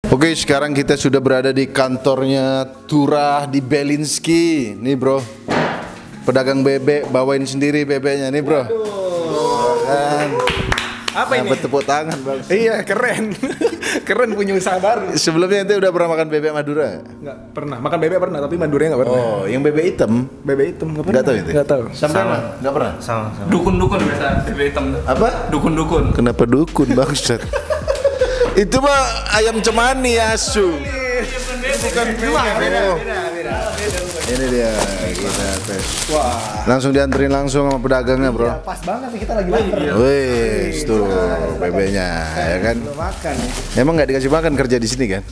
Oke, sekarang kita sudah berada di kantornya Turah di Belinski. Nih bro, pedagang bebek bawain sendiri bebeknya nih bro. Kan. Apa ini? Bertepuk tangan bang. Iya, keren. Keren punya usaha baru. Sebelumnya ente udah pernah makan bebek Madura? Enggak pernah. Makan bebek pernah, tapi Maduranya enggak pernah. Oh, yang bebek hitam? Bebek hitam enggak pernah. Nggak tahu itu? Enggak tahu. Sampai nggak pernah? Sama. Dukun-dukun biasa bebek hitam. Apa? Dukun-dukun. Kenapa dukun bangsat? Itu mah ayam cemani asu. Bukan beda. Ini dia kita tes. Wah. Langsung dianterin langsung sama pedagangnya bro. Ya, pas banget nih kita lagi lapar. Wih, tuh bebeknya ya kan. Belum makan nih. Emang nggak dikasih makan kerja di sini kan?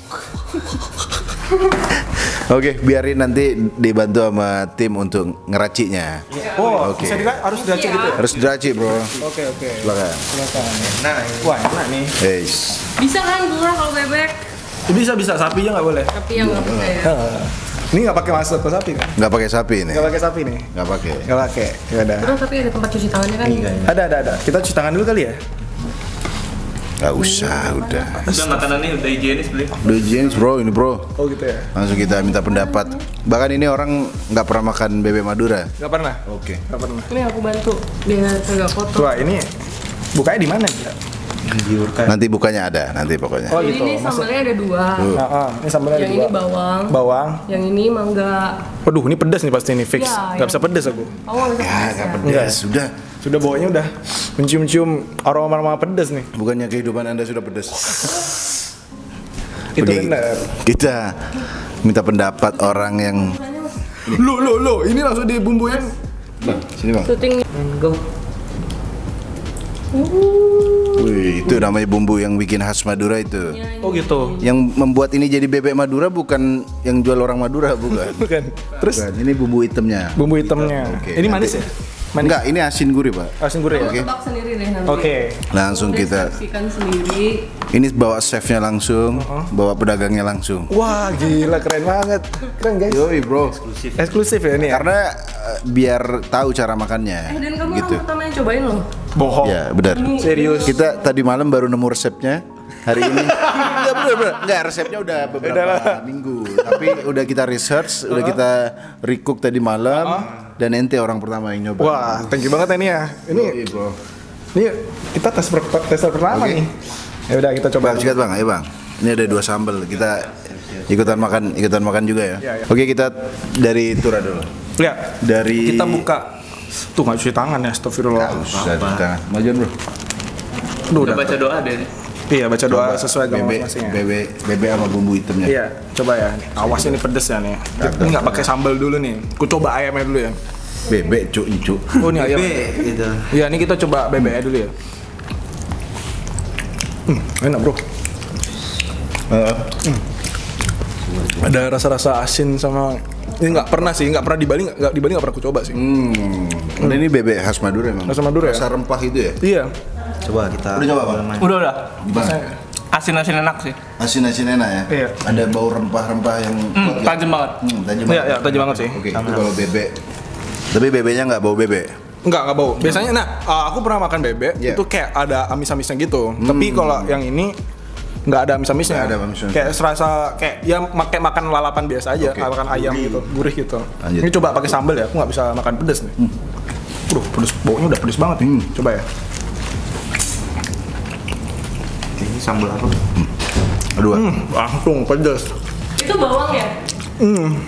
Oke, biarin nanti dibantu sama tim untuk ngeraciknya. Oh, Oke. bisa harus diracik gitu ya? Harus diracik bro. Oke. Silakan. Silakan. Nah, wah enak nih. Guys. Bisa kan murah kalau bebek? Bisa, sapinya nggak boleh. Tapi yang nggak boleh ya. Ini nggak pakai masker ke sapi kan? Nggak pakai sapi nih. Nggak pakai sapi nih. Nggak pakai. Nggak pakai. Ya udah. Terus tapi ada tempat cuci tangannya kan? Ada. Kita cuci tangan dulu kali ya? Nggak usah, udah. Udah makanannya udah higienis beli. Udah jeans bro, ini bro. Oh gitu ya? Langsung kita minta pendapat. Bahkan ini orang nggak pernah makan bebek Madura. Nggak pernah? Oke. Nggak pernah. Ini aku bantu biar agak kotor. Wah ini bukanya di mana ya? Nanti bukanya ada, nanti pokoknya. Oh Jadi gitu. ini sambalnya ada dua. Ini sambalnya ada Yang ini dua. bawang. Bawang. Yang ini mangga. Waduh, ini pedas nih pasti nih fix. Ya, Nggak ya. bisa pedas aku. Oh, nggak bisa Ya, pedas nggak ya? pedas, sudah. Sudah bawanya udah mencium-cium aroma pedas nih. Bukannya kehidupan Anda sudah pedas. Itu Oke, benar. kita minta pendapat orang yang Lo, ini langsung dibumbuin. Bang, sini bang. Syuting. Go. Wih, itu namanya bumbu yang bikin khas Madura itu. Oh gitu. Yang membuat ini jadi bebek Madura bukan yang jual orang Madura, bukan. Bukan. Terus Bukan, ini bumbu hitamnya. bumbu hitamnya. Oke, Ini nanti- manis ya? Manis. Enggak, ini asin gurih pak. Asin gurih ya? Oke. Tebak sendiri deh nanti. Oke. Langsung kita. Deskripsikan sendiri. Ini bawa chefnya langsung, bawa pedagangnya langsung. Wah gila keren banget. Keren guys. Yoi bro. Eksklusif ya ini ya? Karena biar tahu cara makannya. Dan kamu Gitu. orang pertama yang cobain loh. Bohong. Ya benar. Serius. Kita tadi malam baru nemu resepnya. Hari ini enggak bener. Enggak, resepnya udah beberapa minggu. Tapi udah kita research, udah kita recook tadi malam dan ente orang pertama yang nyoba. Wah, thank you banget ini ya. Ini Yoi, bro. ini kita tes pertama Oke. nih. Ya udah kita coba. Bang, sikat bang, ayo bang. Ini ada 2 sambal. Kita ikutan makan juga ya. Iya, iya. Oke, kita dari Turah dulu. Ya. Dari Kita buka. Tuh nggak cuci tangan ya, astagfirullah. Usah di tangan. Majuan bro. Duh, Udah baca doa deh. Iya, baca doa sesuai agama bebek, masing-masing ya. bebek sama bumbu hitamnya. Iya, coba ya. Awas ini pedes ya nih. Ini nggak pakai sambal dulu nih. Ku coba ayamnya dulu ya. Bebek cuk. Oh ini ayam. gitu. Iya, ini kita coba bebeknya dulu ya. Enak bro. Ada rasa-rasa asin sama ini nggak pernah di Bali nggak pernah aku coba sih. Nah, ini bebek khas Madura emang. Khas Madura ya? Rasa rempah itu ya? Iya. Coba kita. Udah coba bang? Udah. Bang, Asin-asin enak sih. asin-asin enak ya? Iya. Ada bau rempah-rempah yang kuat nggak? Tajam banget. Tajam Iya, iya, tajam banget sih. Oke, itu kalau bebek. Tapi bebeknya nggak bau bebek. Nggak bau. Biasanya, aku pernah makan bebek Iya. itu kayak ada amis-amisnya gitu. Tapi kalau yang ini nggak ada amis-amisnya. Nggak ada amis-amisnya. Kayak serasa kayak ya pakai makan lalapan biasa aja, Oke. makan ayam gitu, gurih gitu. Lanjut. Ini coba pakai sambal ya. Aku nggak bisa makan pedas nih. Bro, pedas baunya udah pedas banget nih. Coba ya. Ini sambal apa? Aduh, Langsung pedas. Itu bawang ya?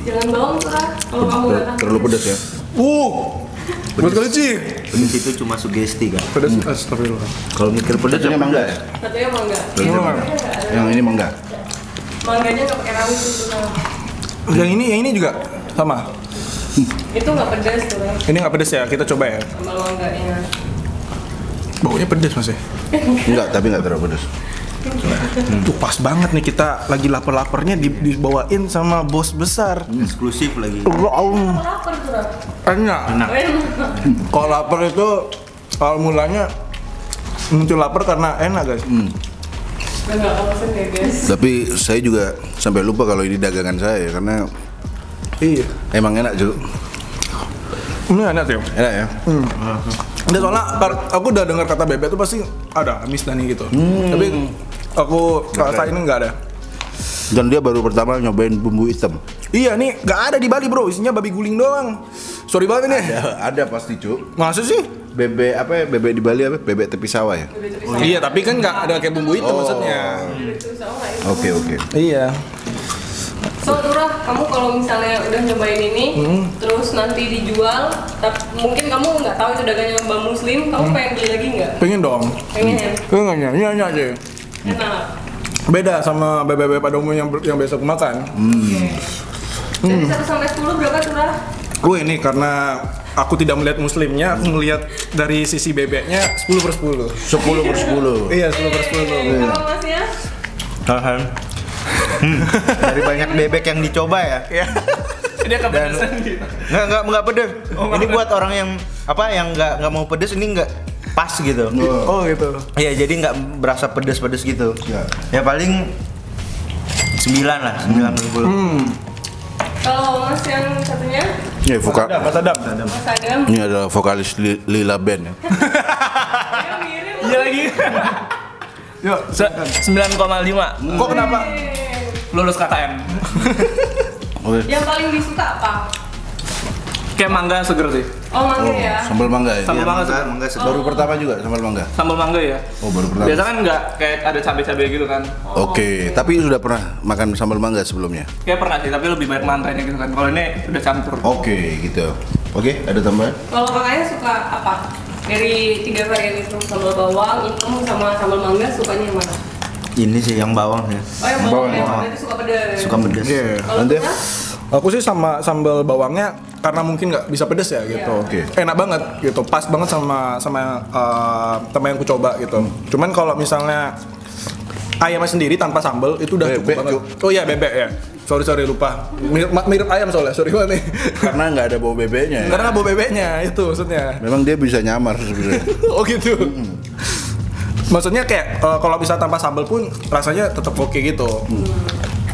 Jangan bawang tuh kan. Kalau kamu nggak tahan. terlalu pedas ya? Pedas kali sih. Pedas itu cuma sugesti kan. Pedas, astagfirullah. Kalau mikir pedas Satunya mangga ya? Satunya mangga. Yang ini mangga. Mangganya nggak pakai rawit itu kan. Yang ini juga sama. Itu nggak pedas tuh kan. Ini nggak pedas ya, kita coba ya. Sambal mangganya. Baunya pedas masih. Enggak, tapi enggak terlalu pedas. Tuh pas banget nih kita lagi lapar-laparnya dibawain sama bos besar. Eksklusif lagi. Lapar tuh Rak. Enak. Enak. Kalau lapar itu awal mulanya muncul lapar karena enak guys. Udah nggak bosen ya guys. Tapi saya juga sampai lupa kalau ini dagangan saya karena Iya. emang enak juga. Ini enak tuh. Enak ya? Udah soalnya aku udah dengar kata bebek tuh pasti ada amis dan gitu. Tapi aku rasain nggak ada. Dan dia baru pertama nyobain bumbu hitam. Iya nih, nggak ada di Bali bro, isinya babi guling doang. Sorry banget nih. Ada pasti cu. Masa sih? Bebek apa ya? Bebek di Bali apa? Bebek tepi sawah ya? Iya, tapi kan nggak ada kayak bumbu hitam maksudnya. Oke. Iya. So Turah, kamu kalau misalnya udah nyobain ini, terus nanti dijual, mungkin kamu nggak tahu itu dagangnya Mbak Muslim, kamu pengen beli lagi nggak? Pengen dong. Pengen. Pengen nyanyi aja. Enak. Beda sama bebek pada umumnya yang biasa aku makan. Jadi 1 sampai 10 berapa Turah? Ini karena aku tidak melihat muslimnya, aku melihat dari sisi bebeknya 10/10. 10/10. Iya, 10/10. Kalau masnya? Dari banyak bebek yang dicoba ya. Dia kepedesan gitu. Nggak pedes. Ini buat orang yang nggak mau pedes, ini nggak pas gitu. Oh gitu. Iya, jadi nggak berasa pedes-pedes gitu. Ya. Ya paling 9 lah, 9/10. Kalau mas yang satunya? Ini Mas Adam. Mas Adam? Ini adalah vokalis Lila Band ya. Dia mirip. Iya lagi. Yuk, 9,5. kok kenapa? Lulus KKN. Oke. Yang paling disuka apa? Kayak mangga seger sih. Oh mangga ya? Sambal mangga ya. Sambal mangga seger. Mangga Baru pertama juga sambal mangga. Sambal mangga ya. Oh, baru pertama. Biasa kan nggak kayak ada cabai-cabai gitu kan. Oke, tapi sudah pernah makan sambal mangga sebelumnya? Kayak pernah sih, tapi lebih banyak mantainya gitu kan. Kalau ini udah campur. Oke, gitu. Oke, ada tambahan? Kalau kakaknya suka apa? Dari 3 varian itu, sambal bawang, hitam, sama sambal mangga, sukanya yang mana? Ini sih yang bawang ya. Oh yang bawang ya, berarti suka pedas. Suka pedes. Iya. Kalau Nanti? Turah? Aku sih sama sambal bawangnya karena mungkin nggak bisa pedes ya gitu. Oke. Enak banget gitu, pas banget sama teman yang aku coba gitu. Cuman kalau misalnya ayamnya sendiri tanpa sambal itu udah cukup Bebek, banget. Cuk. Oh iya bebek ya. Sorry lupa. Mirip ayam soalnya. Sorry banget nih. Karena nggak ada bau bebeknya ya. Karena bau bebeknya itu maksudnya. Memang dia bisa nyamar sebenarnya. Oh gitu. Maksudnya kayak kalau bisa tanpa sambal pun rasanya tetap oke gitu.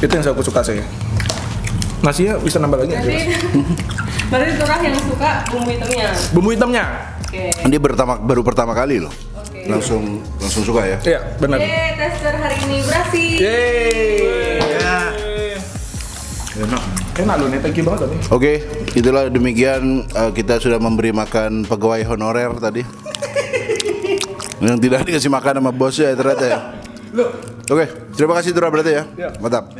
Itu yang aku suka sih. Nasinya bisa nambah lagi nggak sih? Berarti Turah yang suka bumbu hitamnya. Bumbu hitamnya. Oke. Dia baru pertama kali loh. Oke. Langsung suka ya. Iya, benar. Tester hari ini berhasil. Yeay. Enak. Enak loh nih, thank you banget tadi. Oke, itulah demikian kita sudah memberi makan pegawai honorer tadi. Yang tidak dikasih makan sama bosnya ya ternyata ya. Oke, terima kasih Turah berarti ya. Mantap.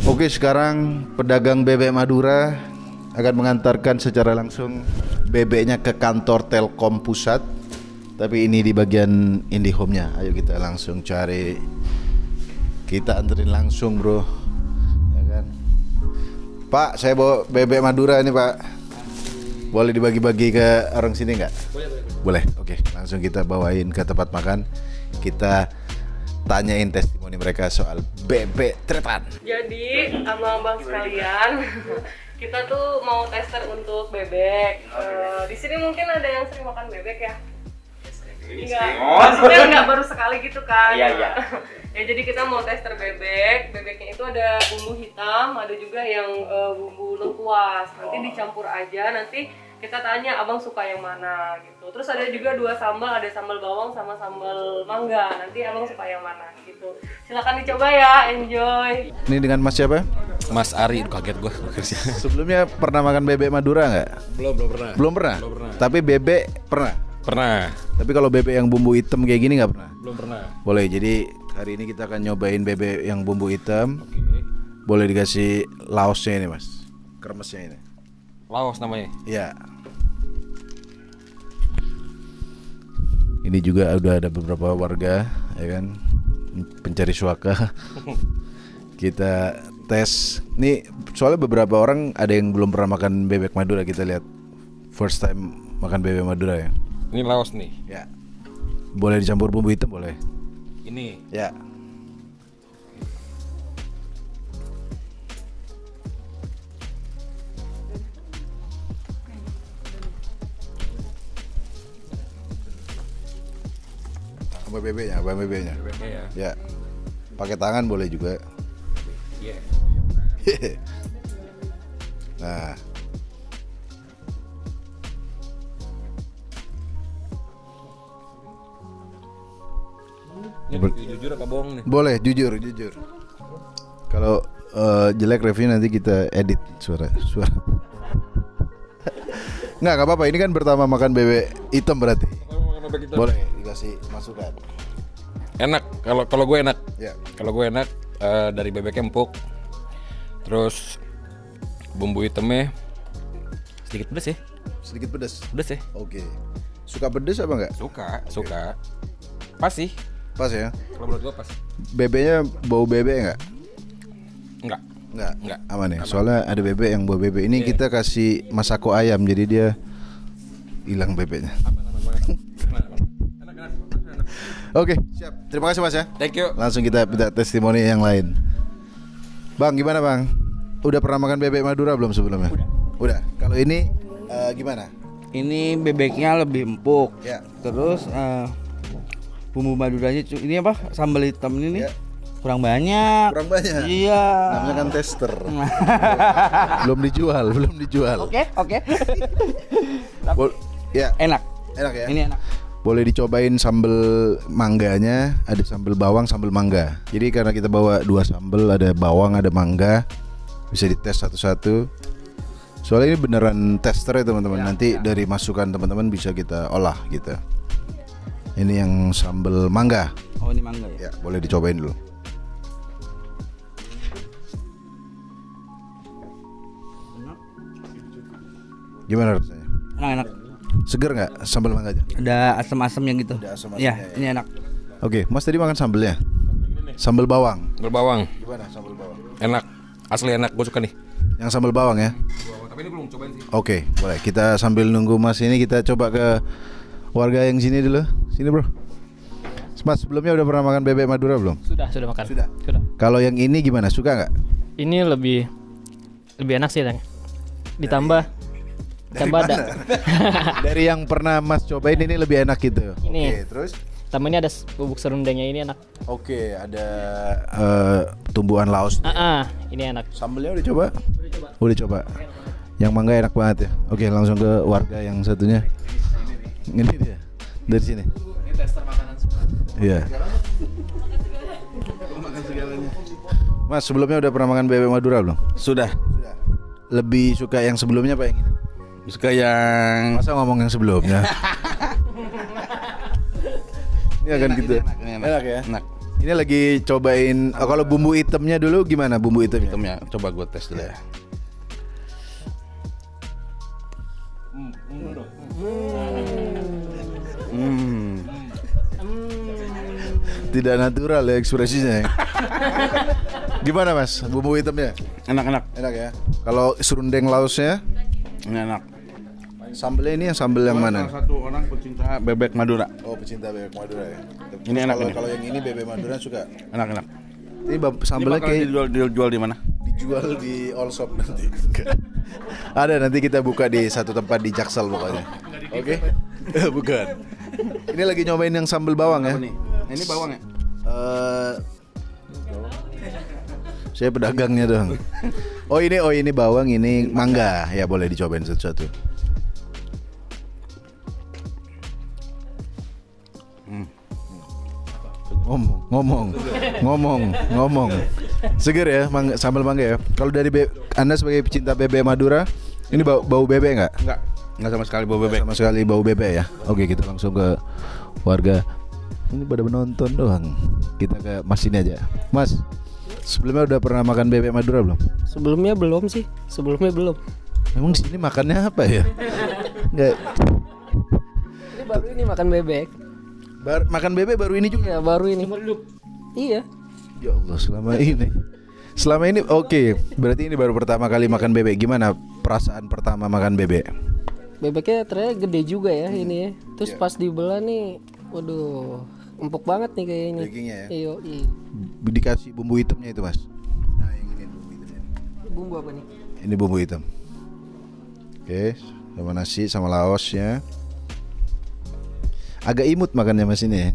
Oke, sekarang pedagang bebek Madura akan mengantarkan secara langsung bebeknya ke kantor Telkom Pusat. Tapi ini di bagian IndiHome-nya. Ayo kita langsung cari. Kita anterin langsung, bro. Ya kan? Pak, saya bawa bebek Madura ini, Pak. Boleh dibagi-bagi ke orang sini nggak? Boleh. Oke, langsung kita bawain ke tempat makan. Kita tanyain testimoni mereka soal bebek trepan. Jadi, abang-abang sekalian, kita tuh mau tester untuk bebek. Di sini mungkin ada yang sering makan bebek ya? Enggak, maksudnya nggak baru sekali gitu kan? Iya. Ya jadi kita mau tester bebek. Bebeknya itu ada bumbu hitam, ada juga yang bumbu lengkuas. Nanti dicampur aja. Nanti kita tanya abang suka yang mana gitu. Terus ada juga 2 sambal, ada sambal bawang sama sambal mangga. Nanti abang suka yang mana gitu. Silakan dicoba ya, enjoy. Ini dengan Mas siapa? Mas Ari, kaget gua. Sebelumnya pernah makan bebek Madura nggak? Belum pernah. Belum pernah? Tapi bebek pernah? Pernah. Tapi kalau bebek yang bumbu hitam kayak gini nggak pernah? Belum pernah. Boleh, jadi hari ini kita akan nyobain bebek yang bumbu hitam. Oke. Boleh dikasih laosnya ini Mas, kremesnya ini. Laos namanya. Ya. Ini juga udah ada beberapa warga, ya kan, pencari suaka. Kita tes. Nih soalnya beberapa orang ada yang belum pernah makan bebek Madura, kita lihat first time makan bebek Madura ya. Ini laos nih. Ya. Boleh dicampur bumbu hitam boleh. Ini. Ya. Apa bebeknya? Apa bebeknya? Bebeknya ya. Ya. Pakai tangan boleh juga. Iya. Nah. Jujur apa bohong nih? Boleh, jujur. Kalau jelek review nanti kita edit suara. Nggak apa-apa. Ini kan pertama makan bebek hitam berarti. Boleh dikasih masukan. Enak. Kalau gue enak. Ya. Kalau gue enak dari bebeknya empuk. Terus bumbu hitamnya sedikit pedas ya. Sedikit pedas. Pedas ya? Oke. Suka pedas apa enggak? Suka. Pas sih. Pas ya. Kalau menurut gue pas. Bebeknya bau bebek enggak? Enggak. Enggak. Aman ya. Soalnya ada bebek yang bau bebek. Ini kita kasih masako ayam jadi dia hilang bebeknya. Oke, siap. Terima kasih Mas ya. Thank you. Langsung kita minta testimoni yang lain. Bang, gimana Bang? Udah pernah makan bebek Madura belum sebelumnya? Udah. Kalau ini gimana? Ini bebeknya lebih empuk. Ya. Terus bumbu Maduranya ini apa? Sambal hitam ini nih. Ya. Kurang banyak. Kurang banyak. Iya. Namanya kan tester. belum dijual. Oke. Ya. Enak. Enak ya? Ini enak. Boleh dicobain sambal mangganya, ada sambal bawang, sambal mangga. Jadi karena kita bawa 2 sambal, ada bawang, ada mangga, bisa dites satu-satu. Soalnya ini beneran tester ya teman-teman. Nanti dari masukan teman-teman bisa kita olah gitu. Ini yang sambal mangga. Oh, ini mangga ya. Ya, boleh dicobain dulu. Gimana rasanya? Enak. Seger nggak sambal mangganya? Ada asam-asamnya gitu. Ada asam-asamnya, Ya, ini enak. Oke, Mas tadi makan sambelnya? Sambal bawang. Berbawang. Gimana sambal bawang? Enak. Asli enak, gue suka nih. Yang sambal bawang ya? Tapi ini belum cobain sih. Oke, boleh. Kita sambil nunggu Mas ini kita coba ke warga yang sini dulu. Sini bro. Mas, sebelumnya udah pernah makan bebek Madura belum? Sudah makan. Sudah. Sudah. Kalau yang ini gimana? Suka nggak? Ini lebih enak sih, Tang. Ditambah ada. Dari yang pernah Mas cobain ini lebih enak gitu. Oke, Ini. terus? Tambah ini ada bubuk serundengnya, ini enak. Oke, ada tumbuhan laos. Ini enak. Sambelnya udah coba? Udah coba. Yang mangga enak banget ya. Oke, langsung ke warga yang satunya. Ini dia. Dari sini. Ini tester makanan semua. Iya. Mas, sebelumnya udah pernah makan bebek Madura belum? Sudah. Lebih suka yang sebelumnya apa yang ini? Suka yang Masa ngomong yang sebelumnya? Ini akan gitu. Enak ya? Enak. Ini lagi cobain. Kalau bumbu hitamnya dulu gimana bumbu hitamnya? Coba gue tes dulu ya. Tidak natural ya ekspresinya. Gimana Mas? Bumbu hitamnya? Enak. Enak ya. Kalau serundeng laosnya? Ini enak. Sambelnya ini yang sambel yang mana? Salah satu orang pecinta bebek Madura. Oh, pecinta bebek Madura ya. Ini enak ini. Kalau yang ini bebek Madura suka. Enak. Ini sambelnya Ini bakal kayak dijual di mana? dijual di all shop nanti. Ada nanti kita buka di satu tempat di Jaksel pokoknya. Oke? Bukan. Ini lagi nyobain yang sambal bawang ya. Ini bawang ya? Saya pedagangnya dong. Oh ini bawang, ini mangga. Ya boleh dicobain satu-satu. Ngomong. Seger ya, sambal mangga ya. Kalau dari Anda sebagai pecinta bebek Madura, ini bau bebek nggak? Enggak sama sekali bau bebek. Sama sekali bau bebek ya. Oke, kita langsung ke warga. Ini pada menonton doang. Kita ke Mas ini aja. Mas, sebelumnya udah pernah makan bebek Madura belum? Sebelumnya belum sih. Emang di sini makannya apa ya? Enggak. Ini baru ini makan bebek. Makan bebek baru ini juga. Ya, baru ini. Iya. Ya Allah, selama ini oke. Berarti ini baru pertama kali makan bebek. Gimana perasaan pertama makan bebek? Bebeknya ternyata gede juga ya ini ya. Terus pas dibelah nih, waduh, empuk banget nih kayaknya. Dagingnya ya? Iya. Dikasih bumbu hitamnya itu Mas. Nah yang ini bumbu hitamnya. Bumbu apa nih? Ini bumbu hitam. Oke, sama nasi sama laosnya. Agak imut makannya Mas ini ya.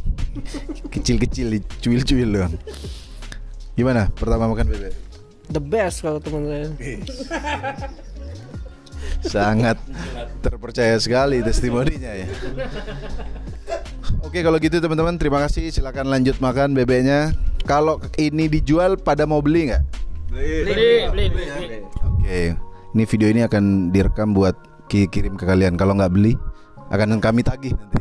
Kecil-kecil, cuil-cuil doang. Gimana pertama makan bebek? The best kalau teman saya. Sangat terpercaya sekali testimoninya ya. Oke, kalau gitu teman-teman, terima kasih. Silakan lanjut makan bebeknya. Kalau ini dijual, pada mau beli nggak? Beli. Oke, ini video ini akan direkam buat kirim ke kalian. Kalau nggak beli, akan kami tagih nanti.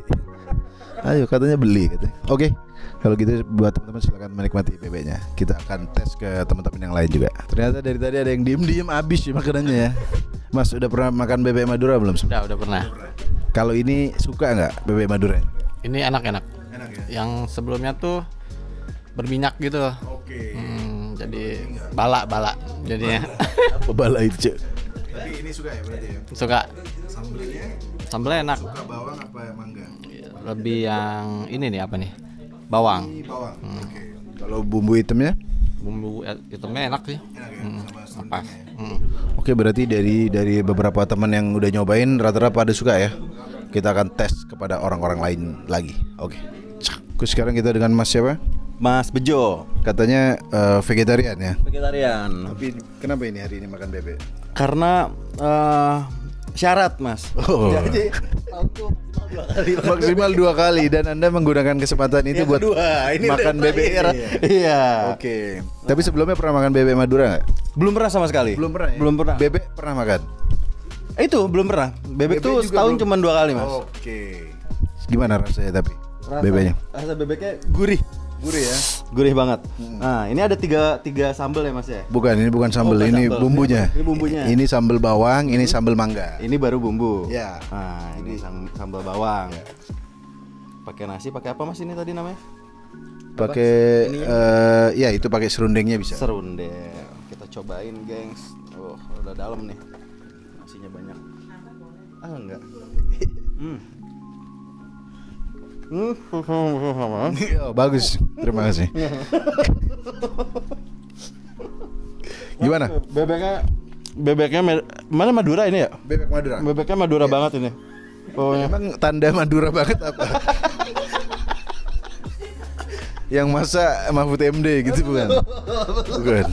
Ayo, katanya beli katanya. Oke, kalau gitu buat teman-teman silakan menikmati bebeknya. Kita akan tes ke teman-teman yang lain juga. Ternyata dari tadi ada yang diem-diem habis ya makanannya ya. Mas, udah pernah makan bebek Madura belum? Udah pernah. Kalau ini suka nggak bebek Madura? Ini enak. Enak ya. Yang sebelumnya tuh berminyak gitu. Oke. Jadi balak jadinya. Apa bala itu, Cek? Tapi ini suka ya berarti ya? Suka. Sambelnya enak. suka bawang apa mangga? Lebih yang ini nih apa nih? Bawang. Ini bawang. Oke. Kalau bumbu hitamnya? Bumbu hitamnya enak sih. Enak ya, sama Pas. Oke, berarti dari beberapa teman yang udah nyobain rata-rata pada suka ya. Kita akan tes kepada orang-orang lain lagi. Oke. Terus sekarang kita dengan Mas siapa? Mas Bejo, Katanya vegetarian ya. vegetarian. Tapi kenapa ini hari ini makan bebek? Karena syarat, Mas. Oh. Jadi Maksimal 2 kali dan Anda menggunakan kesempatan itu buat makan bebek ini. Iya. Oke. Tapi sebelumnya pernah makan bebek Madura nggak? Belum pernah sama sekali. Belum pernah. Ya? Belum pernah. Bebek pernah makan? Itu belum pernah. Bebek tuh juga setahun belum. cuma 2 kali, Mas. Oke. Gimana rasanya tapi? Bebeknya? Rasa bebeknya gurih. Gurih ya? Gurih banget. Nah, ini ada tiga sambal ya, Mas ya? Bukan, ini bukan sambal, bukan ini sambal. bumbunya. Ini bumbunya. Ini sambal bawang, ini sambal mangga. Ini baru bumbu. Ya. Nah, ini sambal bawang. Pakai nasi, pakai apa Mas ini tadi namanya? Pakai ya itu pakai serundengnya bisa. Serundeng. Kita cobain, gengs. Oh, udah dalam nih. Nasinya banyak. Ah, enggak. Oh, bagus. Terima kasih. Gimana? Bebeknya mana Madura ini ya? Bebek Madura. Bebeknya Madura banget ini. Pokoknya. Emang tanda Madura banget apa? Yang masak Mahfud MD gitu bukan? Bukan.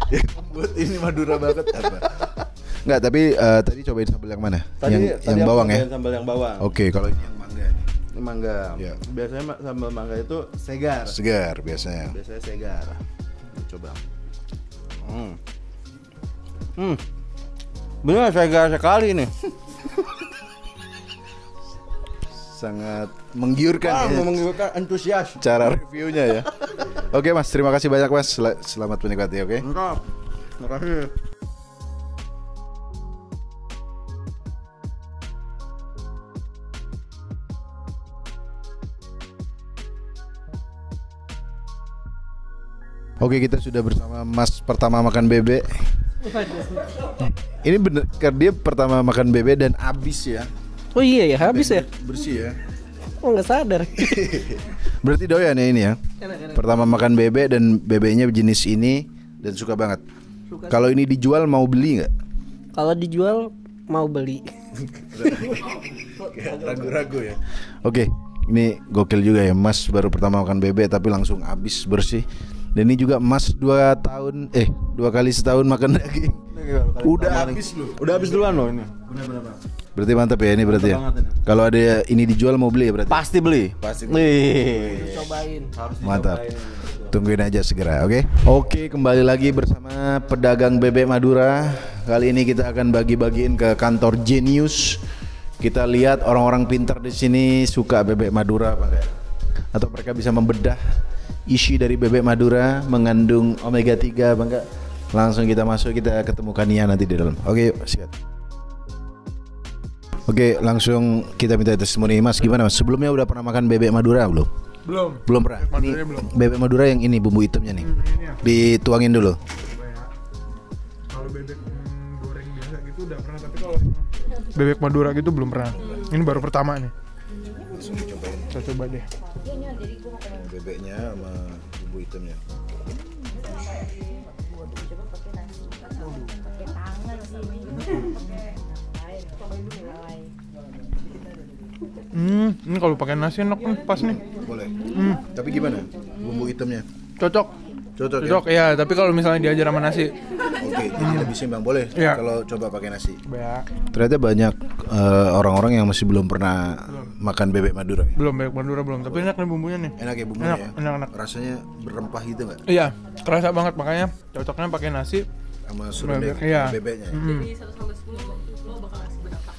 Yang membuat ini Madura banget apa? Enggak, tapi tadi cobain sambal yang mana? Yang bawang ya? Sambal yang bawang. Oke, kalau ini yang mangga nih. Ini mangga. Ya. Biasanya sambal mangga itu segar. Segar biasanya. Biasanya segar. Coba. Benar segar sekali nih. Sangat menggiurkan ya. Menggiurkan, antusias. Cara reviewnya ya. Oke Mas, terima kasih banyak Mas. Selamat menikmati, oke? Mantap. Terima kasih. Oke, kita sudah bersama Mas pertama makan bebek. Ini bener, karena dia pertama makan bebek dan habis ya. Oh iya ya, habis ya? Bersih ya. Oh nggak sadar. Berarti doyan ya ini ya. Pertama makan bebek dan bebeknya jenis ini dan suka banget. Kalau ini dijual mau beli nggak? Kalau dijual mau beli. Ragu-ragu ya. Oke, ini gokil juga ya. Mas baru pertama makan bebek tapi langsung habis bersih. Dan ini juga Mas 2 kali setahun makan daging. Udah habis loh. Udah habis duluan loh ini. Berarti mantap ya ini berarti ya. Kalau ada ini dijual mau beli ya berarti. Pasti beli. Cobain. Mantap. Tungguin aja segera, oke? Oke, kembali lagi bersama pedagang bebek Madura. Kali ini kita akan bagi-bagiin ke kantor Genius. Kita lihat orang-orang pintar di sini suka bebek Madura apa enggak? Atau mereka bisa membedah isi dari bebek Madura mengandung omega 3 apa enggak? Langsung kita masuk, kita ketemu Kania nanti di dalam. Oke, yuk, siap. Oke, langsung kita minta testimoni Mas. Gimana Mas? Sebelumnya udah pernah makan bebek Madura belum? Belum pernah. Ini bebek Madura yang ini bumbu hitamnya nih. Dituangin dulu. Kalau bebek goreng biasa gitu udah pernah, tapi kalau bebek Madura gitu belum pernah. Ini baru pertama nih. Kita coba deh. Bebeknya sama bumbu hitamnya. Ini kalau pakai nasi enak nih, pas nih. Boleh. Tapi gimana? Bumbu hitamnya? Cocok ya, tapi kalau misalnya diajar sama nasi. Oke, jadi lebih seimbang. Boleh Iya. kalau coba pakai nasi. Ya. Ternyata banyak orang-orang yang masih belum pernah makan bebek Madura? Belum, bebek Madura belum, tapi enak nih bumbunya nih. Enak ya bumbunya ya? Enak. Rasanya berempah gitu nggak? Iya, kerasa banget, makanya cocoknya pakai nasi sama serundeng iya. bebeknya. Jadi 1 sampai 10 lo bakal kasih berapa?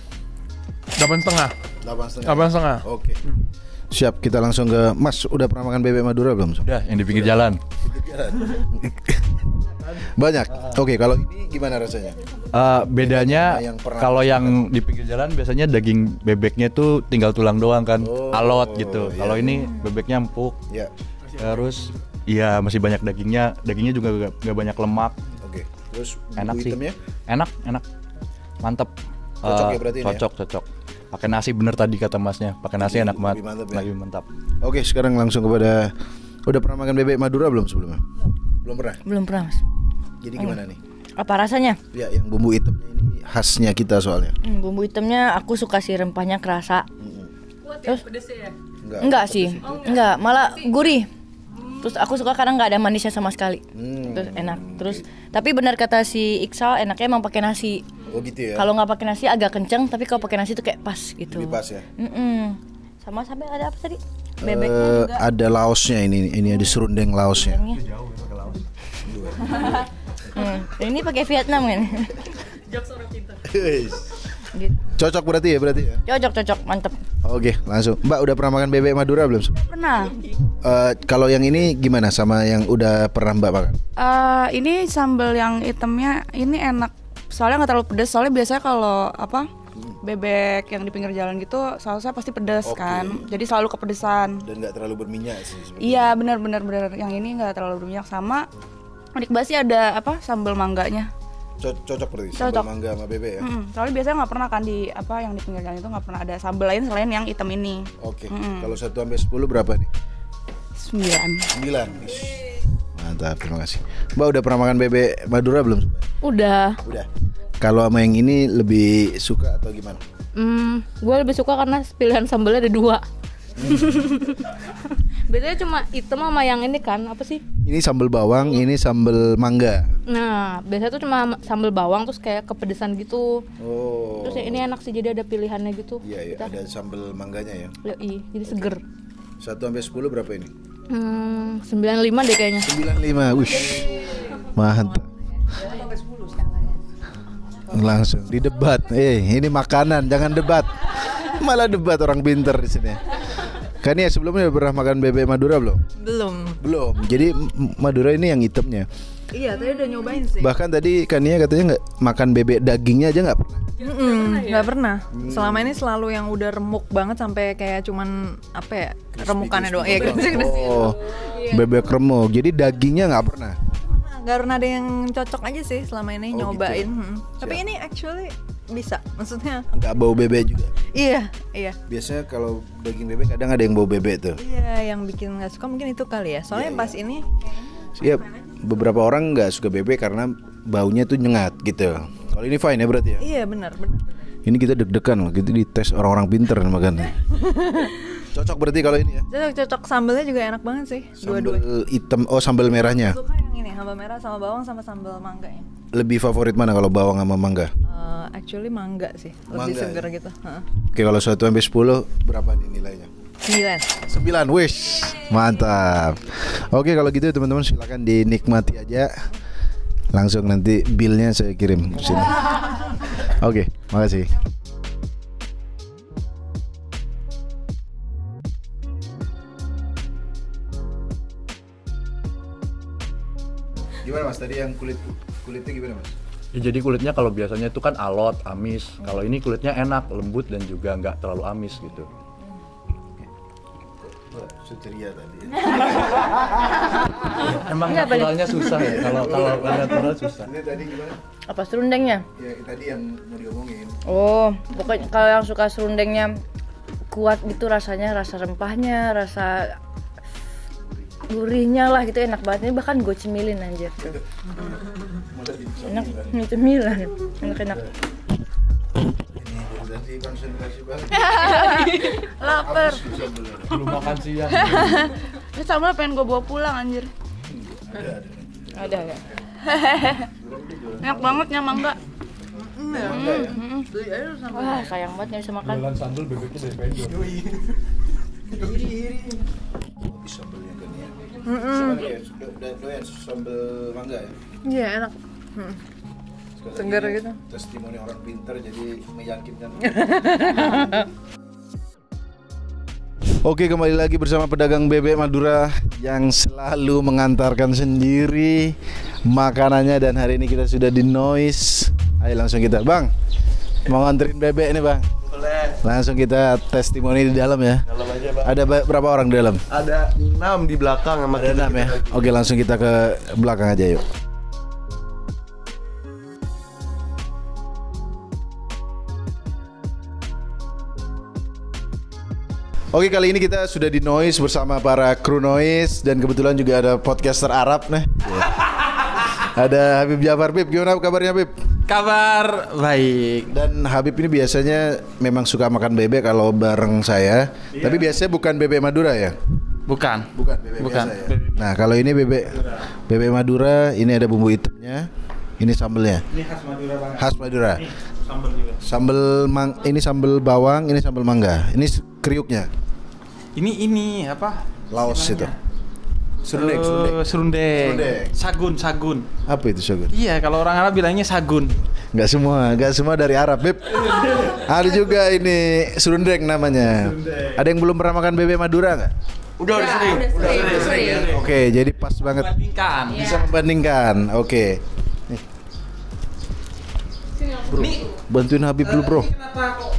8,5. 8,5. Oke. Siap, kita langsung ke Mas. Udah pernah makan bebek Madura belum? Udah, yang di pinggir jalan. Banyak. Oke, kalau ini gimana rasanya? Bedanya kalau yang di pinggir jalan biasanya daging bebeknya tuh tinggal tulang doang kan, alot gitu. Iya. Kalau ini bebeknya empuk. Ya. Terus iya masih banyak dagingnya juga gak banyak lemak. Oke. Terus enak sih. hitamnya? Enak. Mantep. Cocok ya berarti ini ya? Cocok. Pakai nasi bener tadi kata Masnya. Pakai nasi enak banget. Lebih mantap. Oke, sekarang langsung kepada udah pernah makan bebek Madura belum sebelumnya? Belum pernah. Belum pernah, Mas. Jadi gimana nih? Apa rasanya? Ya, yang bumbu hitamnya ini khasnya kita soalnya. Bumbu hitamnya aku suka sih, rempahnya kerasa. Kuat ya pedesnya ya? Enggak sih. Enggak, malah gurih. Terus aku suka karena nggak ada manisnya sama sekali. Terus enak. Terus tapi benar kata si Iksal, enaknya emang pakai nasi. Oh gitu ya. Kalau nggak pakai nasi agak kenceng, tapi kalau pakai nasi tuh kayak pas gitu. Lebih pas ya. Sama ada apa tadi? Bebeknya juga. Ada laosnya ini ada serundeng laosnya. Ini pakai Vietnam kan? Jokes orang pintar. Gitu. Cocok berarti ya? Cocok, mantep. Oke, langsung. Mbak udah pernah makan bebek Madura belum? Pernah. Kalau yang ini gimana sama yang udah pernah Mbak makan? Ini sambal yang hitamnya ini enak. Soalnya nggak terlalu pedas. Soalnya biasanya kalau bebek yang di pinggir jalan gitu sausnya pasti pedas kan. Jadi selalu kepedesan. Dan nggak terlalu berminyak sih. Iya benar. Yang ini nggak terlalu berminyak. Sama unik banget sih ada sambal mangganya. Cocok berarti sambal mangga sama bebek ya. Soalnya biasanya nggak pernah kan di yang di pinggir jalan itu nggak pernah ada sambal lain selain yang hitam ini. Oke. Kalau 1 sampai 10 berapa nih? 9. Mantap, terima kasih. Mbak udah pernah makan bebek Madura belum? Udah. Kalau sama yang ini lebih suka atau gimana? Gue lebih suka karena pilihan sambalnya ada 2. Biasanya cuma hitam sama yang ini kan, apa sih? Ini sambal bawang, ini sambal mangga. Nah, biasanya tuh cuma sambal bawang terus kayak kepedesan gitu. Oh. Terus yang ini enak sih, jadi ada pilihannya gitu. Iya, ada sambal mangganya ya. Yoi, jadi seger. 1 sampai 10 berapa ini? 95 deh kayaknya. 95, wish. Mantap. Langsung di debat. Ini makanan, jangan debat. Malah debat orang pinter di sini. Kan ya sebelumnya pernah makan bebek Madura belum? Belum. Jadi Madura ini yang hitamnya. Iya, tadi udah nyobain sih. Bahkan tadi Kania katanya nggak makan bebek dagingnya aja nggak pernah. Nggak pernah. Selama ini selalu yang udah remuk banget sampai kayak cuman remukannya doang. Iya, crispy. Oh, bebek remuk. Jadi dagingnya nggak pernah. Nggak pernah ada yang cocok aja sih selama ini nyobain. Gitu. Tapi ini actually bisa, maksudnya nggak bau bebek juga. Iya. Biasanya kalau daging bebek kadang ada yang bau bebek tuh. Iya, yang bikin nggak suka mungkin itu kali ya. Soalnya pas ini ya beberapa orang nggak suka bebek karena baunya tuh nyengat gitu. Kalau ini fine ya berarti ya? Iya benar. Ini kita deg-degan loh, gitu dites orang-orang pinter makannya. Cocok berarti kalau ini ya? Cocok, sambalnya juga enak banget sih. Sambal hitam, sambal merahnya. Suka yang ini, sambal merah sama bawang sama sambal mangga ya. Lebih favorit mana kalau bawang sama mangga? Actually mangga sih, lebih seger gitu. Oke, kalau 1 sampai 10 berapa nih nilainya? 9, wish, mantap. Oke, kalau gitu teman-teman silakan dinikmati aja. Langsung nanti billnya saya kirim ke sini. Oke, makasih. Gimana Mas tadi yang kulitnya gimana Mas? Ya, jadi kulitnya kalau biasanya itu kan alot, amis. Kalau ini kulitnya enak, lembut dan juga nggak terlalu amis gitu. Suteria tadi. Emang naturalnya susah ya. Kalau natural susah. Ini tadi gimana? Apa serundengnya? Ya tadi yang mau diomongin. Oh, pokoknya kalau yang suka serundengnya kuat gitu rasanya, rasa rempahnya, rasa gurihnya lah gitu, enak banget. Ini bahkan gue cemilin anjir. Enak, cemilan. Enak. Lapar. Belum makan siang. Terus sambal pengen gue bawa pulang anjir. Ada. Enak banget ya mangga. Wah, sayang banget nggak bisa makan. Jualan sambal bebeknya dari vendor. Habis sambelnya kan ya. Doyan sambel mangga ya? Iya, enak. Segar gitu. Testimoni orang pintar jadi meyakinkan. Oke, kembali lagi bersama pedagang bebek Madura yang selalu mengantarkan sendiri makanannya, dan hari ini kita sudah di Noise. Ayo langsung kita, Bang. Mau nganterin bebek nih, Bang? Boleh. Langsung kita testimoni di dalam ya. Dalam aja, Bang. Ada berapa orang di dalam? Ada 6 di belakang sama Ada 6 ya. Oke, langsung kita ke belakang aja yuk. Oke, kali ini kita sudah di Noise bersama para kru Noise, dan kebetulan juga ada podcaster Arab nih. Ada Habib Jafar. Bib, gimana kabarnya, Bib? Kabar baik. Dan Habib ini biasanya memang suka makan bebek kalau bareng saya. Iya. Tapi biasanya bukan bebek Madura ya? Bukan. Bukan bebek biasa ya. Nah, kalau ini bebek Madura, ini ada bumbu hitamnya. Ini sambelnya. Ini khas Madura banget. Khas Madura. Ini sambel juga. Ini sambel bawang, ini sambel mangga. Ini kriuknya. Ini apa? Laos itu. Serundeng. Sagun. Apa itu sagun? Iya, kalau orang Arab bilangnya sagun. Enggak semua dari Arab, Beb. Ada juga ini serundeng namanya. Ada yang belum pernah makan bebek Madura enggak? Udah sering. Oke, jadi pas banget. Bisa membandingkan. Oke. Nih. Bro, bantuin Habib dulu, Bro. Kenapa kok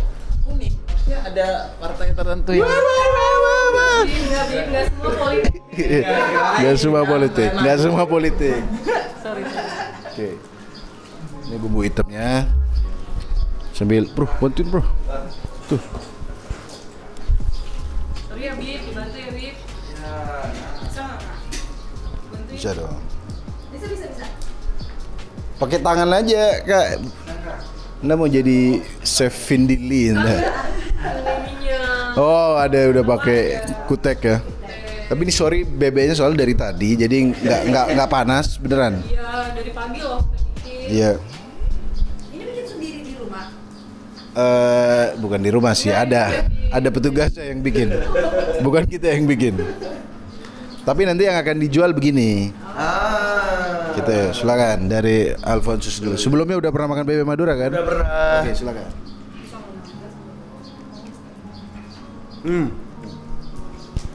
unik? Maksudnya ada partai tertentu yang Gak semua politik. Sorry. Oke. Ini bumbu hitamnya. Sambil, Bro, bantuin, Bro. Tuh. Sorry ya, Bib, dibantu ya, Bib. Bisa dong. Bisa. Pakai tangan aja, Kak. Anda mau jadi chef Vindili, Oh, ada udah pakai kutek ya. Tapi ini sorry, bebeknya soalnya dari tadi, jadi nggak panas beneran. Iya, dari pagi loh. Iya. Ini bikin sendiri di rumah? Bukan di rumah sih, ada petugasnya yang bikin, bukan kita yang bikin. Tapi nanti yang akan dijual begini. Gitu ya, silakan dari Alfonsus dulu. Sebelumnya udah pernah makan bebek Madura kan? Udah pernah. Oke, silakan.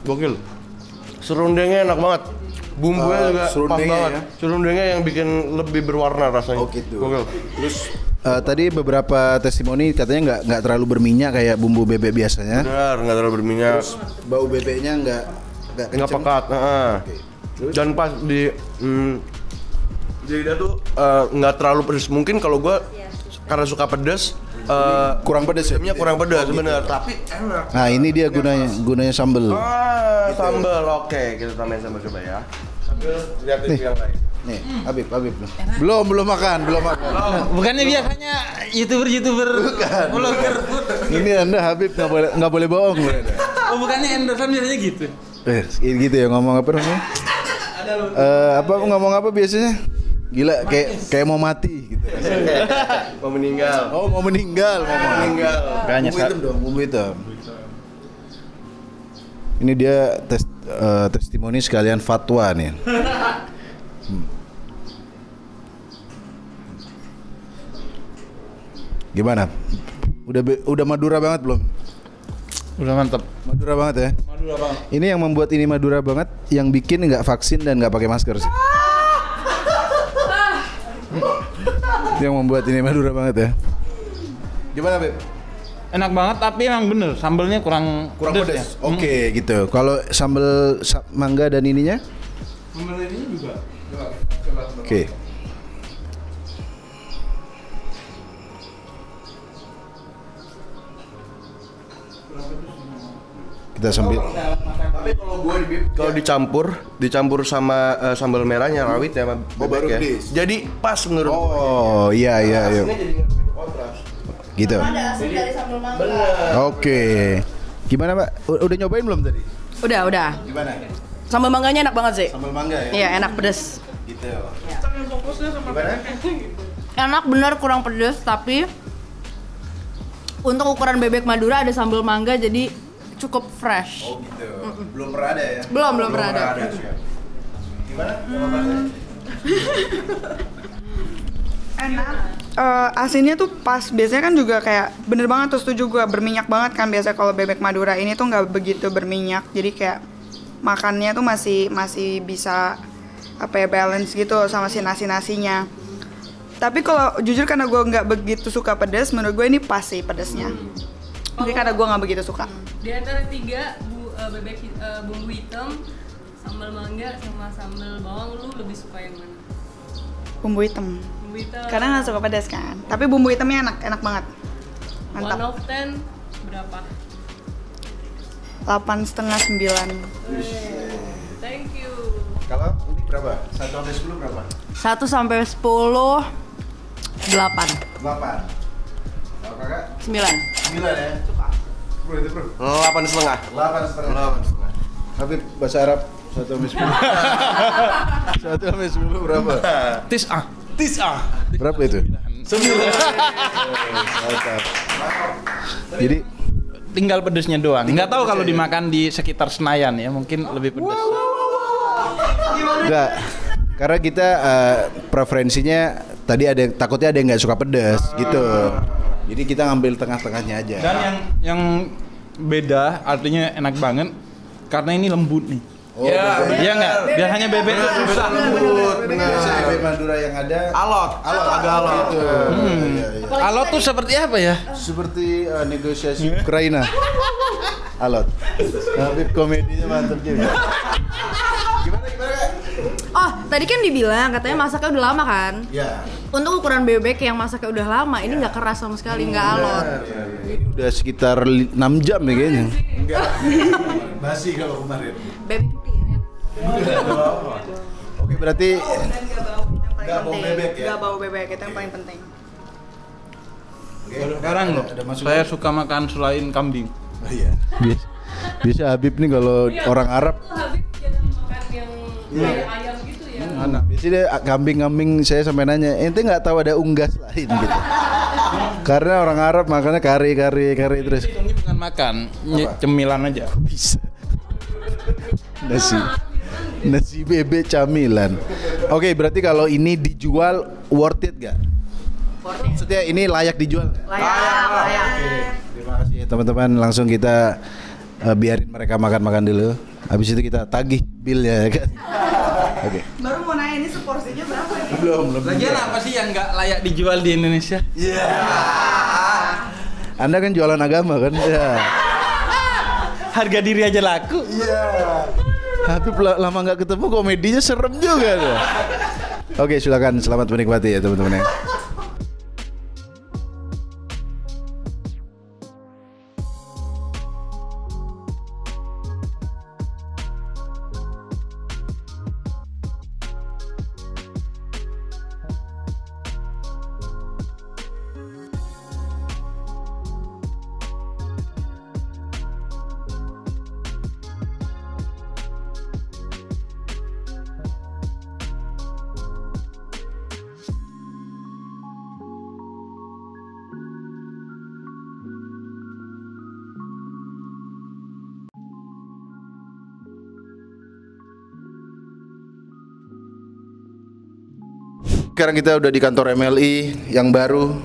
Gokil. Serundengnya enak banget. Bumbunya juga pas banget. Ya? Serundengnya yang bikin lebih berwarna rasanya. Oh gitu. Gokil. Terus tadi beberapa testimoni katanya nggak terlalu berminyak kayak bumbu bebek biasanya. Benar, nggak terlalu berminyak. Terus bau bebeknya nggak pekat. Okay. Dan pas di lidah tuh nggak terlalu pedas. Mungkin kalau gue karena suka pedas, kurang pedas ya? Kurang pedas, gitu. Bener. Tapi enak. Nah ini dia gunanya sambal. Gitu. Sambal, oke. Kita tambahin sambal coba ya. Sambil lihat yang lain. Nih, Habib. Belum makan. Bukannya biasanya youtuber bukan. Vlogger food. Ini Anda Habib nggak boleh bohong. Oh, bukannya endorsean biasanya gitu. Gitu ya, ngomong apa namanya? Ngomong apa biasanya? Gila, kayak mau mati gitu. Mau meninggal. Oh, mau meninggal. Kayaknya Bumbu hitam. Ini dia testimoni sekalian fatwa nih. Gimana? Udah Madura banget belum? Udah mantap. Madura banget ya? Madura banget. Ini yang membuat ini Madura banget, yang bikin nggak vaksin dan nggak pakai masker sih. Yang membuat ini Madura banget ya. Gimana, Beb? Enak banget, tapi emang bener sambelnya kurang pedas. Ya? Oke, gitu. Kalau sambal mangga dan ininya? Sambal ini juga. Oke. Kita sambil. Tapi kalau dicampur sama sambal merahnya rawit ya, baru ya. Jadi pas menurut. Oh, iya. Gitu. Ada asam dari sambal mangga. Oke. Gimana, Mbak? Udah nyobain belum tadi? Udah. Gimana? Sambal mangganya enak banget sih. Sambal mangga ya? Iya, enak pedes. Gitu. Ya. Fokusnya sama gimana? Enak bener, kurang pedes, tapi untuk ukuran bebek Madura ada sambal mangga jadi cukup fresh. Oh gitu. Belum pernah ada ya? Belum pernah ada. Gimana? Enak. Asinnya tuh pas, biasanya kan juga kayak bener banget tuh, setuju gue, berminyak banget kan biasa kalau bebek Madura. Ini tuh nggak begitu berminyak, jadi kayak makannya tuh masih bisa apa ya, balance gitu sama si nasinya. Tapi kalau jujur karena gue nggak begitu suka pedas, menurut gue ini pas sih pedasnya. Mungkin karena gue nggak begitu suka. Di antara 3 bebek bumbu hitam, sambal mangga sama sambal bawang, lu lebih suka yang mana? Bumbu hitam. Karena nggak suka pedas kan. Tapi bumbu hitamnya enak banget. Mantap. 1 of 10 berapa? 8,5 9. Thank you. Kalau ini berapa? 1 sampai 10 berapa? 1 sampai 10 8. 8. Kalau kakak? 9. 9 ya? Suka. Bro, itu bro. 8,5. 8,5. Habib bahasa Arab 1 sampai 10. 1 sampai 10 berapa? Tis'ah. Berapa itu? 9. Jadi tinggal pedesnya doang. Nggak tahu kalau dimakan di sekitar Senayan ya, mungkin lebih pedas. enggak. Karena kita preferensinya tadi ada yang takutnya ada yang nggak suka pedas gitu. Jadi kita ngambil tengah-tengahnya aja. Dan yang beda artinya enak banget karena ini lembut nih. Oh, ya, iya nggak? Biasanya bebek itu susah. Lembut. Biasanya bebek Madura yang ada alot, agak alot. Gitu. Iya. Alot tuh seperti apa ya? Seperti negosiasi Ukraina. Alot. Habib komedinya mantap juga. Gimana Kak? Oh, tadi kan dibilang katanya masaknya udah lama kan? Iya. Untuk ukuran bebek yang masaknya udah lama, ini nggak keras sama sekali, nggak alot. Ini udah sekitar 6 jam ya kayaknya. Enggak. Basi kalau kemarin. Bebek Oke, berarti Nggak bau bebek ya? Nggak bau bebek, itu yang paling penting. Sekarang loh, saya suka makan selain kambing. Oh iya. Biasa Habib nih kalau orang Arab. Habib jarang makan yang kayak ayam gitu ya. Biasanya kambing-kambing saya sampai nanya, ente nggak tahu ada unggas lain gitu. Karena orang Arab makannya kari terus. Ini bukan makan, cemilan aja. Bisa. Nasi bebek camilan. Oke, berarti kalau ini dijual worth it gak? Maksudnya ini layak dijual? Layak. Terima kasih teman-teman, langsung kita biarin mereka makan dulu. Habis itu kita tagih bilnya ya kan. Oke. Baru mau nanya ini seporsinya berapa nih? Belum. Lagian apa sih yang nggak layak dijual di Indonesia? Iya. Anda kan jualan agama kan? Iya. Harga diri aja laku. Iya. Habib lama nggak ketemu, komedinya serem juga tuh. Oke, silakan, selamat menikmati ya teman-teman ya. Sekarang kita udah di kantor MLI yang baru.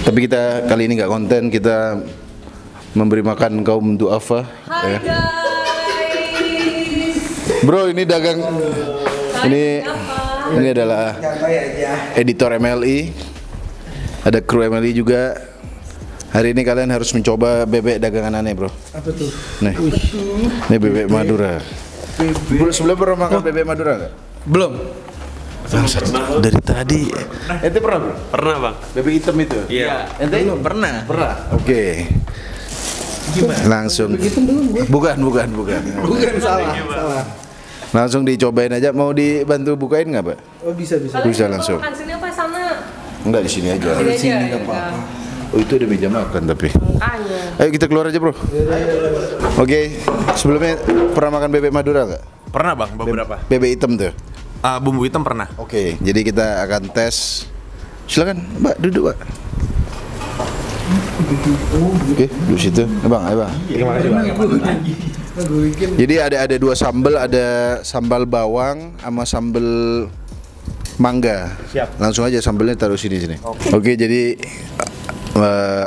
Tapi kita kali ini nggak konten, kita memberi makan kaum duafa. Ya. Bro, ini dagang. Ini adalah editor MLI. Ada kru MLI juga. Hari ini kalian harus mencoba bebek dagangan aneh, bro. Apa tuh? Nih, ini bebek Madura. Bro, sebelum pernah makan bebek Madura nggak? Belum. Bangsat, dari tadi. Ente pernah, bro? Pernah, Bang. Bebek hitam itu? Iya. Ente? Pernah. Oke. Gimana? Langsung. Bukan. Bukan salah. Langsung dicobain aja. Mau dibantu bukain nggak, Pak? Oh, bisa. Bisa langsung. Makan sini apa sana? Enggak, di sini aja. Di sini nggak apa-apa. Oh, itu ada meja makan tapi. Makanya. Ayo kita keluar aja, bro. Oke. Sebelumnya pernah makan bebek Madura nggak? Pernah, Bang, beberapa. Bebek hitam tuh. Bumbu hitam pernah. Oke, jadi kita akan tes. Silakan, Mbak, duduk, Mbak. Oke, duduk situ. Bang, ayo, Bang. Terima kasih, Bang. Jadi ada dua sambal, ada sambal bawang sama sambal mangga. Siap. Langsung aja sambalnya taruh sini. Oke, jadi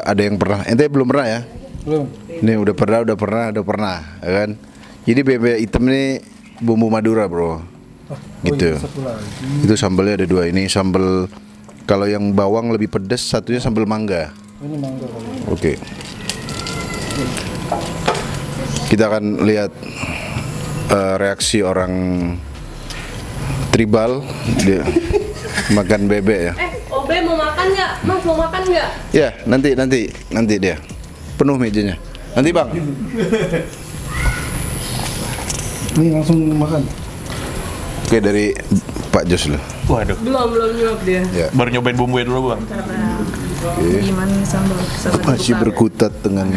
ada yang pernah. Ente belum pernah ya? Belum. Ini udah pernah, ya kan? Jadi bebek hitam ini bumbu Madura, bro. Gitu. Itu sambalnya ada dua. Ini sambal, kalau yang bawang lebih pedas, satunya sambal mangga. Ini mangga. Oke. Kita akan lihat reaksi orang tribal dia makan bebek ya. Obe mau makan nggak? Mas mau makan nggak? Ya, nanti dia. Penuh mejanya. Nanti, Bang. Ini langsung makan. Oke, dari Pak Jos loh. Waduh. Belum nyuap dia. Ya. Baru nyobain bumbunya dulu, Bang. Oke. Gimana sambal? Masih berkutat dengan.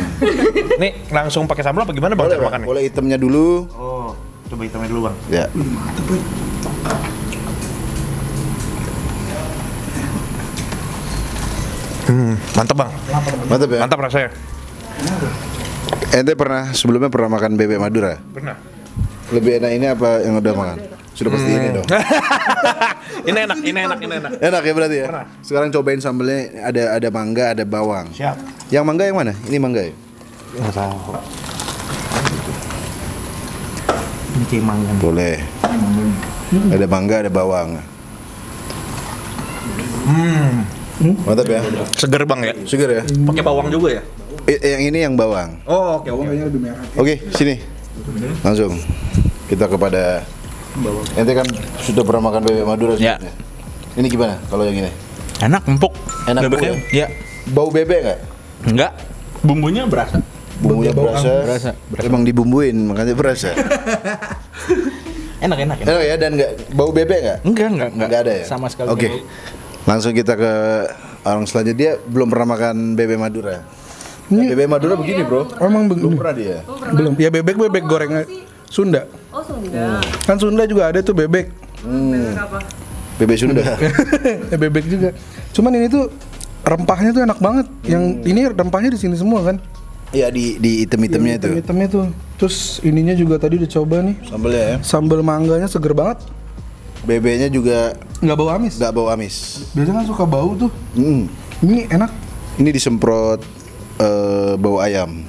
Nih, langsung pakai sambal apa gimana, Bang? Boleh, Cara makannya? boleh hitamnya dulu. Oh, coba hitamnya dulu, Bang. Ya. Mantap, Bang. Mantap ya. Mantap rasanya. Ente sebelumnya pernah makan bebek Madura? Pernah. Lebih enak ini apa yang udah makan? Sudah pasti ini dong. Ini enak. Enak ya berarti ya? Pernah. Sekarang cobain sambelnya, ada mangga, ada bawang. Siap. Yang mangga yang mana? Ini mangga ya? Nggak tahu. Ini kayak mangga. Boleh. Ada mangga, ada bawang. Mantap ya? Seger, Bang ya? Seger ya? Pakai bawang juga ya? Yang ini yang bawang. Oh, oke. Bawangnya lebih merah. Oke, sini. Langsung kita kepada ente kan sudah pernah makan bebek Madura Ya. sebelumnya. Ini gimana kalau yang ini? Enak, empuk. Enak Bebeknya? bau ya? Bau bebek nggak? Enggak. Bumbunya berasa. Bumbunya berasa. Emang dibumbuin makanya berasa. Enak. Enak ya, dan nggak bau bebek nggak? Enggak ada ya. Sama sekali. Oke. Langsung kita ke orang selanjutnya. Dia belum pernah makan bebek Madura. Nah, bebek Madura begini, bro. Emang begini. Belum pernah dia. Belum. Ya bebek goreng Sunda. Oh Sunda. Kan Sunda juga ada tuh bebek. Bebek apa? Bebek Sunda. Bebek juga. Cuman ini tuh rempahnya tuh enak banget. Yang ini rempahnya di sini semua kan? Iya, di item-itemnya itu. Itemnya tuh. Terus ininya juga tadi udah coba nih. Sambalnya ya. Sambal mangganya seger banget. Bebeknya juga nggak bau amis. Nggak bau amis. Biasanya kan suka bau tuh. Ini enak. Ini disemprot bau ayam.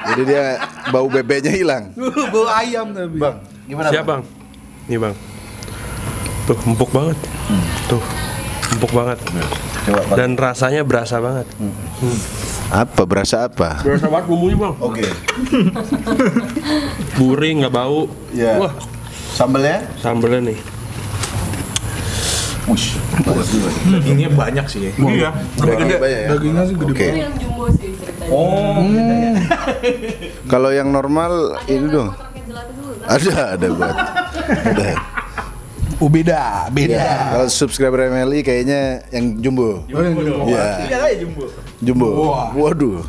Jadi dia bau bebeknya hilang. Bau ayam tapi. Bang, gimana? Siap, Bang. Nih, Bang. Tuh, empuk banget. Tuh, empuk banget. Coba, Bang. Dan rasanya berasa banget. Apa? Berasa apa? Berasa banget bumbunya, Bang. Oke. Gurih, nggak bau. Ya. Wah, Sambelnya? sambelnya nih. Wush. Dagingnya banyak sih ya. Iya. Dagingnya banyak ya? Dagingnya sih gede Oke. Ini yang jumbo sih ceritanya. Oh. Kalau yang normal ini dong. Ada buat. Ada. Oh beda. Ya, kalau subscriber MLI kayaknya yang jumbo. Iya. Jumbo. Waduh.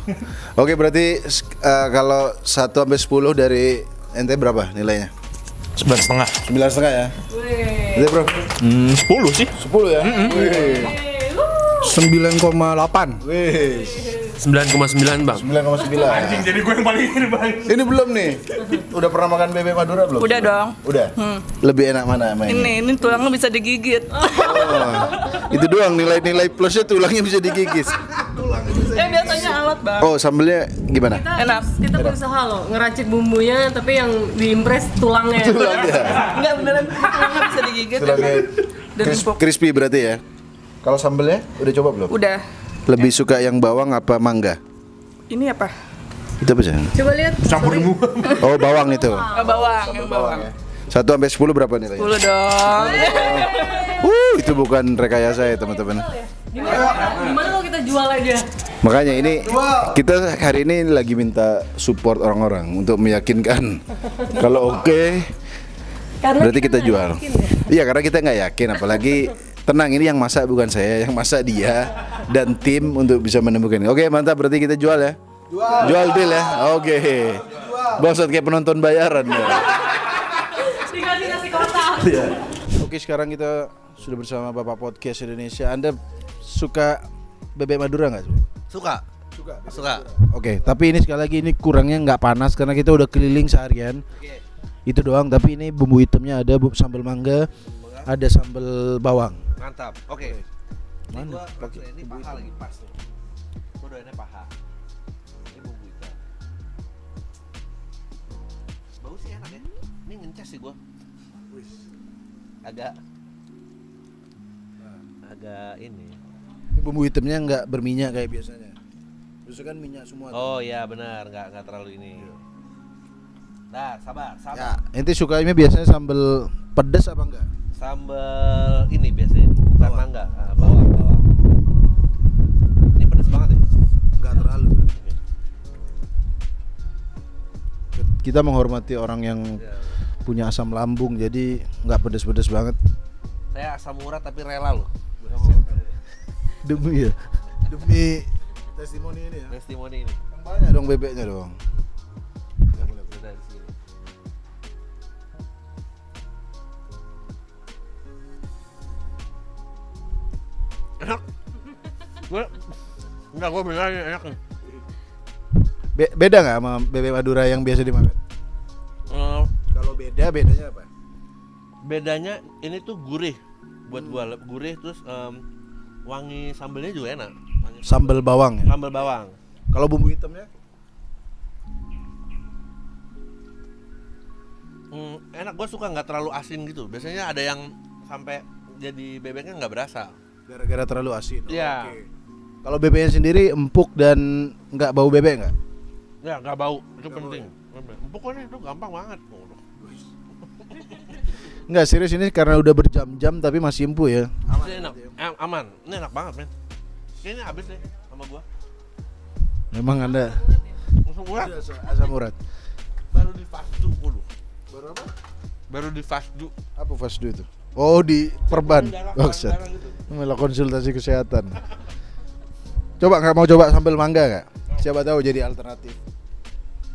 Oke, berarti kalau 1 sampai 10 dari ente berapa nilainya? 9,5. 9,5 ya? Itu bro? 10 sih. 10 ya? 9,8. Wih. 9,9, Bang. 9,9. Anjing, jadi gue yang paling ini, Bang. Ini belum nih. Udah pernah makan bebek Madura belum? Udah dong. Udah. Lebih enak mana emang? Ini tulangnya bisa digigit. Itu doang nilai-nilai plusnya tulangnya bisa digigis. Biasanya alat, Bang. Oh, sambelnya gimana? Enak. Kita berusaha loh ngeracik bumbunya, tapi yang diimpres tulangnya. Tulangnya. Enggak beneran tulangnya bisa digigit. Tulangnya Dan empuk. crispy berarti ya? Kalau sambelnya udah coba belum? Udah. Lebih suka yang bawang apa mangga? Ini apa? Itu apa sih? Coba lihat. Campur semua. Oh, bawang itu. Bawang, yang bawang. 1 sampai 10 berapa nilainya? 10 dong. Itu bukan rekayasa ya, teman-teman. Gimana kalau kita jual aja? Makanya ini kita hari ini lagi minta support orang-orang untuk meyakinkan kalau oke, berarti kita jual. Iya, karena kita nggak yakin, apalagi tenang, ini yang masak bukan saya, yang masak dia dan tim untuk bisa menemukan. Oke, mantap, berarti kita jual ya. Jual deal ya. Oke. Bangsat kayak penonton bayaran ya. Dikasih nasi kotak. Iya. Oke, sekarang kita sudah bersama Bapak Podcast Indonesia. Anda suka bebek Madura nggak? Suka. Oke, tapi ini sekali lagi ini kurangnya nggak panas karena kita udah keliling seharian. Itu doang, tapi ini bumbu hitamnya ada sambal mangga, ada sambal bawang. Mantap. Oke. Mana? Ini paha lagi pas tuh. Gua doyannya paha. Ini bumbu hitam. Bau sih enak ya. Ini ngencas sih gua. Agak ini. Ini bumbu hitamnya nggak berminyak kayak biasanya. Biasanya kan minyak semua. Oh iya benar, nggak terlalu ini. Nah, sabar. Ya, ente sukanya biasanya sambal pedas apa enggak? Sambal ini biasanya, bukan mangga, bawang. Ini pedas banget ya? Enggak terlalu. Kita menghormati orang yang punya asam lambung, jadi nggak pedas-pedas banget. Saya asam urat tapi rela loh. Demi testimoni ini ya. Testimoni ini. Banyak dong bebeknya dong. Ya boleh dari sini. Enak. Gue bilang enak nih. Beda nggak sama bebek Madura yang biasa dimakan? Kalau bedanya apa? Bedanya ini tuh gurih buat gua, gurih terus wangi sambelnya juga enak. Sambal bawang ya? Sambal bawang. Kalau bumbu hitamnya? Enak, gue suka nggak terlalu asin gitu. Biasanya ada yang sampai jadi bebeknya nggak berasa. Gara-gara terlalu asin. Iya. Okay. Kalau bebeknya sendiri empuk dan nggak bau bebek nggak? Ya nggak bau, itu penting. Empuk kan itu gampang banget. Nggak, serius ini karena udah berjam-jam tapi masih empuk ya. Ini enak, aman. Ini enak banget men. Kayaknya habis deh sama gua. Memang Anda Asam urat. Asam urat. Baru di fasdu dulu. Baru apa? Baru di fasdu. Apa fasdu itu? Oh, di perban. Maksud. Gitu. Malah konsultasi kesehatan. Coba nggak mau coba sambal mangga nggak? Siapa tahu jadi alternatif.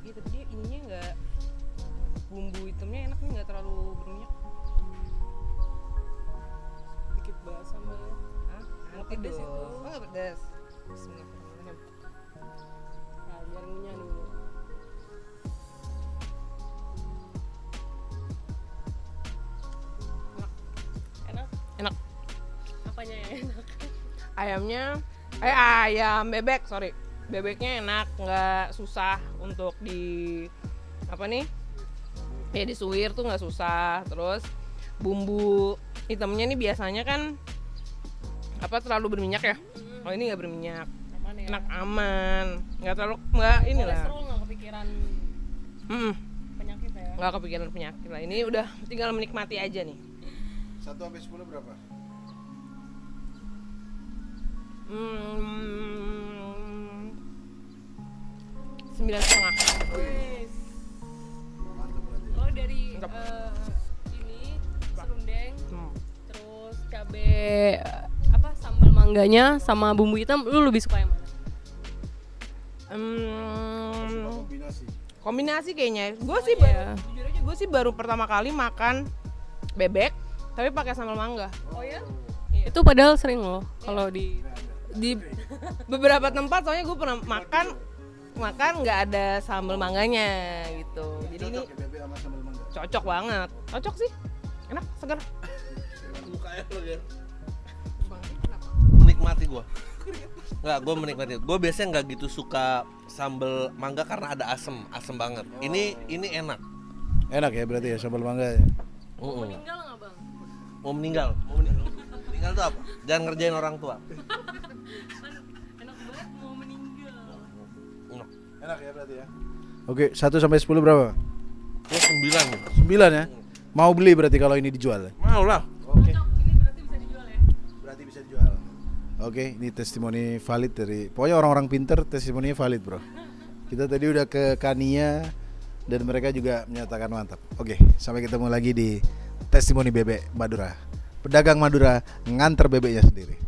Gitu, dia ininya nggak, bumbu hitamnya enak nih, nggak terlalu berminyak. Dikit banget sambalnya. Nggak pedes itu. Oh nggak pedes. Bismillahirrahmanirrahim. Nah, biar ngunyah dulu. Enak. Apanya yang enak? Ayam bebek, sorry. Bebeknya enak, nggak susah untuk disuir tuh nggak susah. Terus bumbu hitamnya nih biasanya kan terlalu berminyak ya. Kalau ini nggak berminyak, enak, aman, nggak inilah. Kolesterol nggak kepikiran penyakit ya? Nggak kepikiran penyakit lah. Ini udah tinggal menikmati aja nih. 1 sampai 10 berapa? 9,5. Oh dari ini serundeng, terus cabe sambal mangganya sama bumbu hitam, lu lebih suka yang mana? Kombinasi kayaknya. Gue sih jujur aja gue sih baru pertama kali makan bebek tapi pakai sambal mangga. Oh ya? Itu padahal sering loh kalau di beberapa tempat, soalnya gue pernah makan nggak ada sambal mangganya gitu. Jadi ini cocok banget. Cocok sih. Enak, segar. Menikmati gue. Nggak, gue menikmati. Gue biasanya nggak gitu suka sambal mangga karena ada asem banget. Ini enak. Enak ya berarti ya sambal mangga ya. Meninggal nggak bang? Mau meninggal. Meninggal tuh apa? Jangan ngerjain orang tua. Enak banget mau meninggal. Enak ya berarti ya. Oke, 1 sampai 10 berapa? Ya 9. 9 ya? Mau beli berarti kalau ini dijual? Mau lah. Oke. Ini berarti bisa dijual ya? Berarti bisa dijual. Oke, ini testimoni valid dari pokoknya orang-orang pinter, testimoninya valid, Bro. Kita tadi udah ke Kania dan mereka juga menyatakan mantap. Oke, sampai ketemu lagi di testimoni bebek Madura. Pedagang Madura nganter bebeknya sendiri.